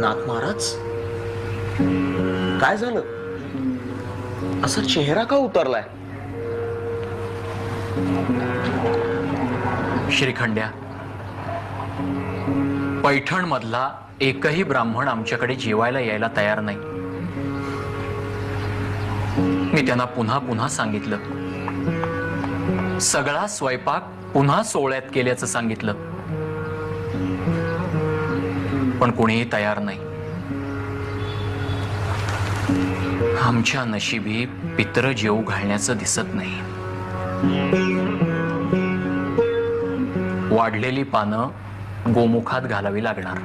नाथ महाराज, काय झालं? असा चेहरा का उतरलाय? श्रीखंड्या, पैठण मधला एकही ब्राह्मण आमच्याकडे जेवायला यायला तयार नाही. मी त्यांना पुन्हा पुन्हा सांगितलं. सगळा स्वयंपाक पुन्हा सोहळ्यात केल्याचं सांगितलं, पण कोणीही तयार नाही. आमच्या नशिबी पित्र जेवू घालण्याचं दिसत नाही. वाढलेली पानं गोमुखात घालावी लागणार.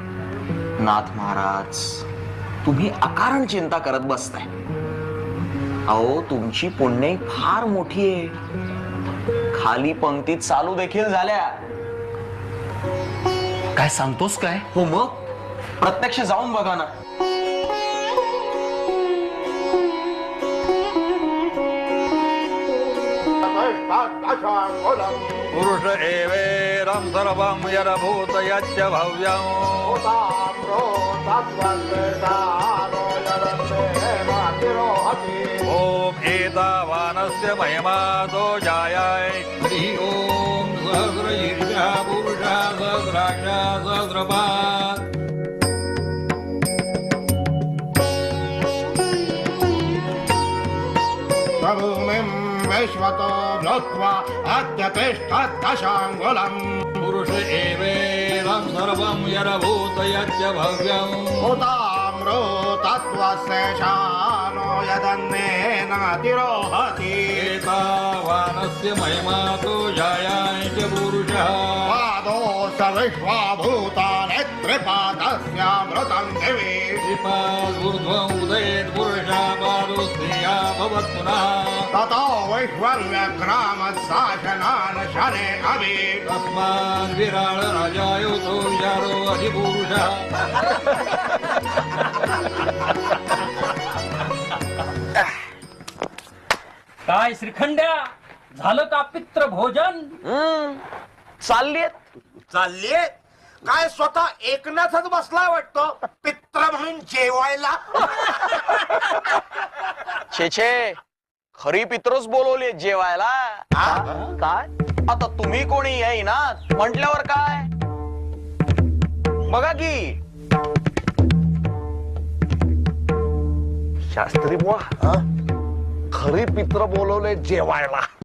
नाथ महाराज, तुम्ही अकारण चिंता करत बसताय. अहो, तुमची पुण्य फार मोठी आहे. खाली पंक्तीत चालू देखील झाल्या. काय सांगतोस काय? हो, मग प्रत्यक्ष जाऊन बघा ना. पुरुष एवेरं सर्वं यरभूत यच्च भव्यं ओम एतावानस्य महिमातो जायाय. हरि ओम. सहस्रशीर्षः पुरुषः सहस्राक्षा सहस्रपात्. विश्वतो भूत्वा अत्यतिष्ठदशाङ्गुलम्. पुरुष एवेरं सर्वं यरभूत यच्च भव्यं हुताम्रो तत्त्वस्य शानो यदन्नेन तिरोहति. एतावानस्य महिमातो जायाय च पुरुषः. पादोऽस्य विश्वाभूतानि त्रिपादस्यामृतं दिवि. त्रिपादूर्ध्वम् उदयेत् पुरुषः पादोस्त्रिया भवत् पुनः. ततो विश्वव्यग्रामशासनान् शने अभि. तस्माद् विराळ राजायुतो विचारो अधिपुरुषः. काय श्रीखंड्या, झालं का पित्र भोजन? चाललीत. चालले काय स्वतः एकनाथच बसला वाटतं पित्र म्हणून जेवायला. छे छे, खरी पित्रच बोलवले जेवायला. काय आता तुम्ही कोणी येईना म्हटल्यावर काय? बघा की शास्त्री बुवा, खरी पित्र बोलवले जेवायला.